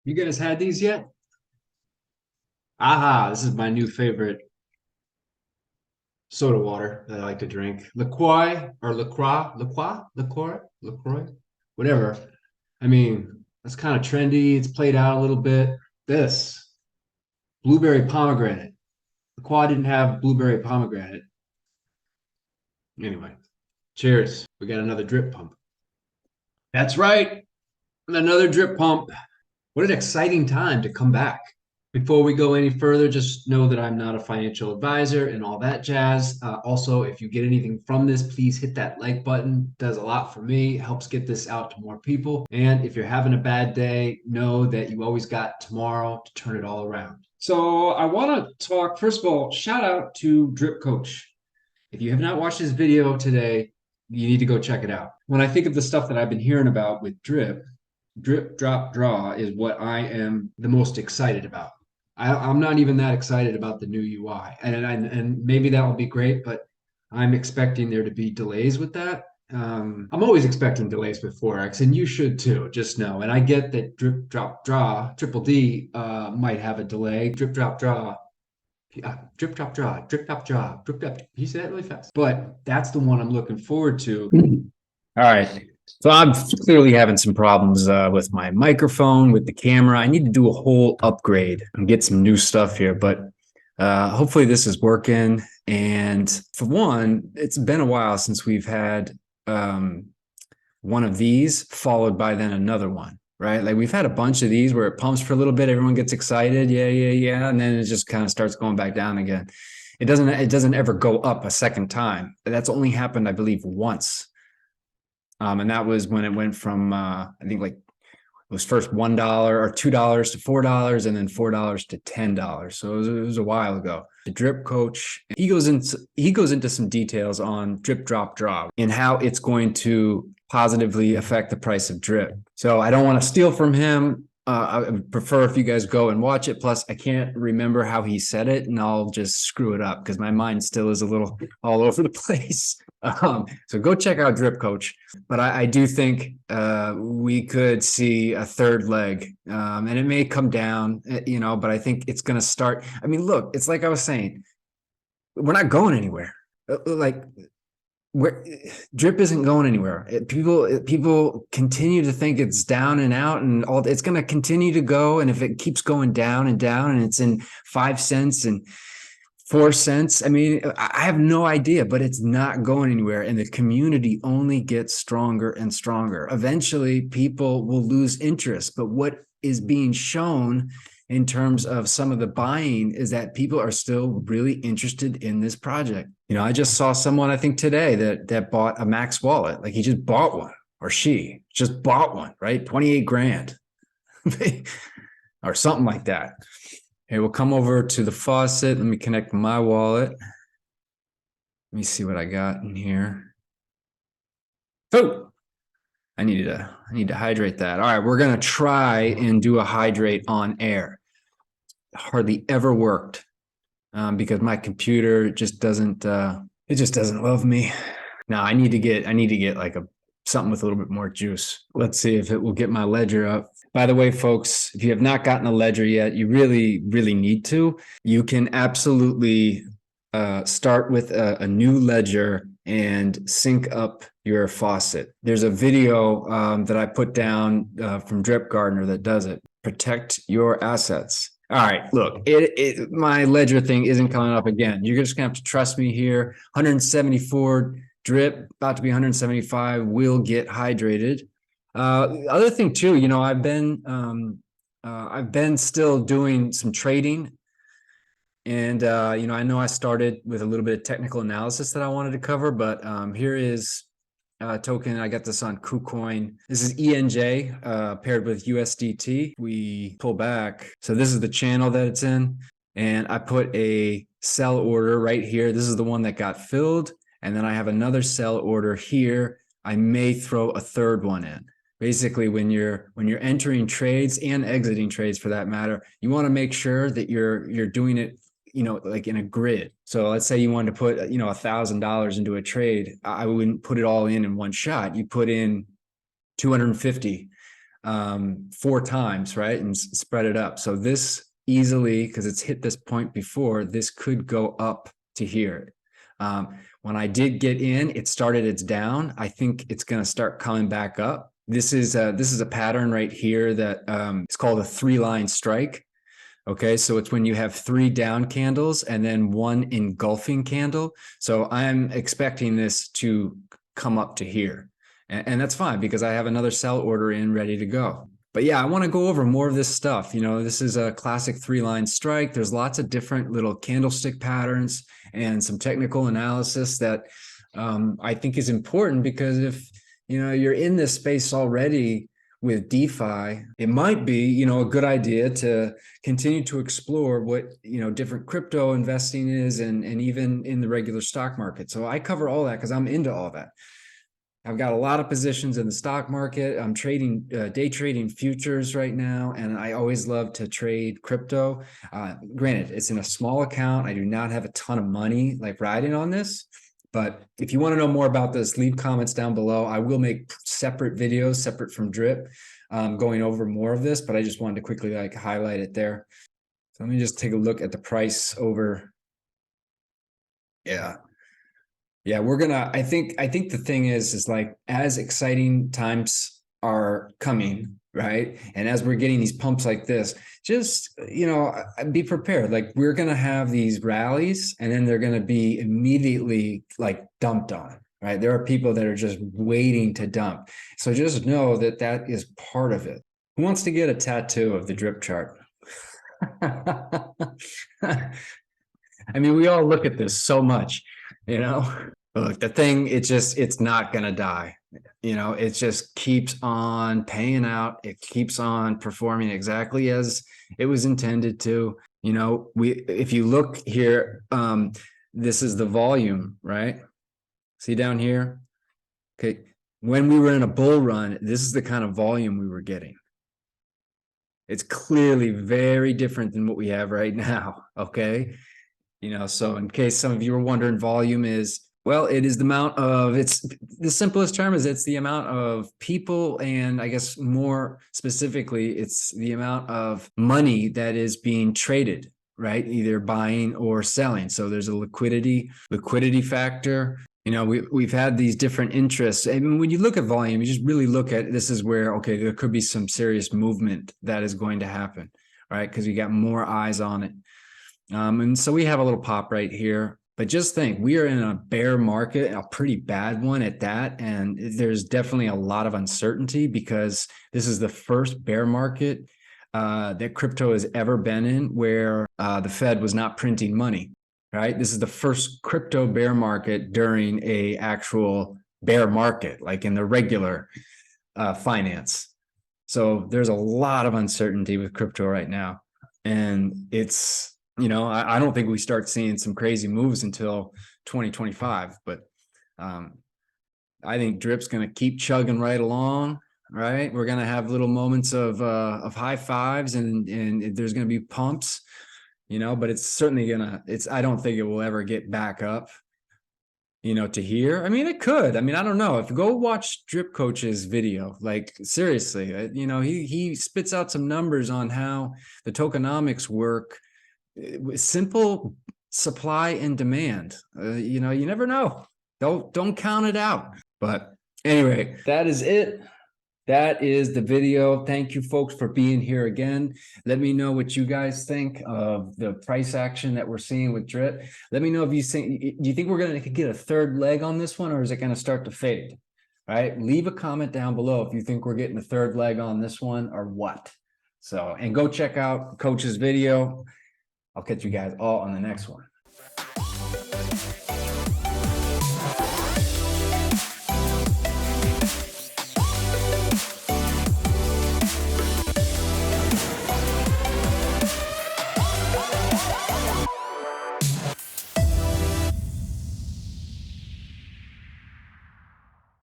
You guys had these yet? Aha, this is my new favorite soda water that I like to drink. LaCroix or LaCroix, whatever. I mean, it's kind of trendy. It's played out a little bit. This blueberry pomegranate. LaCroix didn't have blueberry pomegranate. Anyway, cheers. We got another drip pump. That's right. Another drip pump. What an exciting time to come back. Before we go any further, just know that I'm not a financial advisor and all that jazz. Also, if you get anything from this, please hit that like button. It does a lot for me, helps get this out to more people. And if you're having a bad day, know that you always got tomorrow to turn it all around. So I want to talk, first of all, shout out to Drip Coach. If you have not watched this video today, you need to go check it out. When I think of the stuff that I've been hearing about with drip, drop, draw is what I am the most excited about. I'm not even that excited about the new UI, and maybe that will be great, but I'm expecting there to be delays with that. I'm always expecting delays with Forex, and you should too. Just know, and I get that drip, drop, draw, triple D might have a delay. Drip, drop, draw. Drip, drop, draw, drip, drop, draw, drip, drop. You say that really fast, but that's the one I'm looking forward to. All right. So I'm clearly having some problems with my microphone, with the camera. I need to do a whole upgrade and get some new stuff here, but hopefully this is working. And for one, it's been a while since we've had one of these followed by then another one, right? Like we've had a bunch of these where it pumps for a little bit, everyone gets excited, yeah, and then it just kind of starts going back down again. It doesn't ever go up a second time. That's only happened, I believe, once. And that was when it went from, I think like it was first $1 or $2 to $4 and then $4 to $10. So it was a while ago. The drip coach, he goes into some details on drip, drop, draw and how it's going to positively affect the price of drip. So I don't want to steal from him. I would prefer if you guys go and watch it. Plus, I can't remember how he said it, and I'll just screw it up because my mind still is a little all over the place. So go check out Drip Coach. But I do think we could see a third leg, and it may come down, but I think it's going to start. I mean, look, it's like I was saying, we're not going anywhere. Like where drip isn't going anywhere. People continue to think it's down and out and all. It's going to continue to go, and if it keeps going down and down, and it's in 5 cents and 4 cents, I mean, I have no idea, but it's not going anywhere, and the community only gets stronger and stronger. Eventually, people will lose interest, but what is being shown in terms of some of the buying is that people are still really interested in this project. I just saw someone, I think today, that bought a Max wallet. Like he just bought one, or she just bought one, right? 28 grand or something like that. Okay, we'll come over to the faucet. Let me connect my wallet. Let me see what I got in here. Oh, I need to hydrate that. All right, we're gonna try and do a hydrate on air. Hardly ever worked because my computer just doesn't love me. Now I need to get like something with a little bit more juice. Let's see if it will get my ledger up. By the way, folks, if you have not gotten a ledger yet, you really, really need to. You can absolutely start with a new ledger and sync up your faucet. There's a video that I put down from Drip Gardener that does it. Protect your assets. All right, look, my ledger thing isn't coming up again. You're just gonna have to trust me here. 174 drip, about to be 175, will get hydrated. The other thing too, I've been still doing some trading, and I know I started with a little bit of technical analysis that I wanted to cover, but here is a token. I got this on KuCoin. This is ENJ paired with USDT. We pull back. So this is the channel that it's in, and I put a sell order right here. This is the one that got filled, and then I have another sell order here. I may throw a third one in. Basically, when you're entering trades and exiting trades for that matter, you want to make sure that you're doing it, like in a grid. So let's say you wanted to put, $1,000 into a trade. I wouldn't put it all in one shot. You put in 250 4 times, right? And spread it up. So this easily, because it's hit this point before, this could go up to here. When I did get in, it started its down. I think it's going to start coming back up. This is a pattern right here that it's called a 3-line strike. Okay, so it's when you have 3 down candles and then 1 engulfing candle. So I'm expecting this to come up to here. And that's fine because I have another sell order in ready to go. But yeah, I want to go over more of this stuff. You know, this is a classic 3-line strike. There's lots of different little candlestick patterns and some technical analysis that I think is important, because if, you know, you're in this space already with DeFi, it might be, you know, a good idea to continue to explore what, you know, different crypto investing is, and even in the regular stock market. So I cover all that because I'm into all that. I've got a lot of positions in the stock market. I'm trading, day trading futures right now, and I always love to trade crypto. Granted, it's in a small account. I do not have a ton of money like riding on this. But if you want to know more about this, leave comments down below. I will make separate videos, separate from Drip, going over more of this, but I just wanted to quickly like highlight it there. So let me just take a look at the price over. Yeah. Yeah, we're gonna, I think the thing is like, as exciting times are coming, right? And as we're getting these pumps like this, just, you know, be prepared. Like, we're gonna have these rallies and then they're gonna be immediately like dumped on, right? There are people that are just waiting to dump. So just know that that is part of it. Who wants to get a tattoo of the drip chart? I mean, we all look at this so much, you know. Look, the thing, it's not going to die. You know, it just keeps on paying out. It keeps on performing exactly as it was intended to. You know, if you look here, this is the volume, right? See down here? Okay. When we were in a bull run, this is the kind of volume we were getting. It's clearly very different than what we have right now. Okay. You know, so in case some of you were wondering, volume is, well, it is the amount of, it's the simplest term is it's the amount of people, and I guess more specifically, it's the amount of money that is being traded, right? Either buying or selling. So there's a liquidity factor. You know, we've had these different interests. And when you look at volume, you just really look at, this is where, okay, there could be some serious movement that is going to happen, right? Because you got more eyes on it. And so we have a little pop right here, but just think, we are in a bear market, a pretty bad one at that. And there's definitely a lot of uncertainty because this is the first bear market that crypto has ever been in where the Fed was not printing money, right? This is the first crypto bear market during a actual bear market, like in the regular finance. So there's a lot of uncertainty with crypto right now. And it's, you know, I don't think we start seeing some crazy moves until 2025, but I think Drip's going to keep chugging right along, right? We're going to have little moments of high fives, and there's going to be pumps, you know, but it's certainly I don't think it will ever get back up, you know, to here. I mean, it could. I mean, I don't know. If you go watch Drip Coach's video, like seriously, you know, he spits out some numbers on how the tokenomics work. Simple supply and demand. You know, you never know. Don't count it out. But anyway, that is it. That is the video. Thank you, folks, for being here again. Let me know what you guys think of the price action that we're seeing with Drip. Let me know if you think, do you think we're going to get a third leg on this one, or is it going to start to fade? All right, leave a comment down below if you think we're getting a third leg on this one or what. So, and go check out Coach's video. I'll catch you guys all on the next one.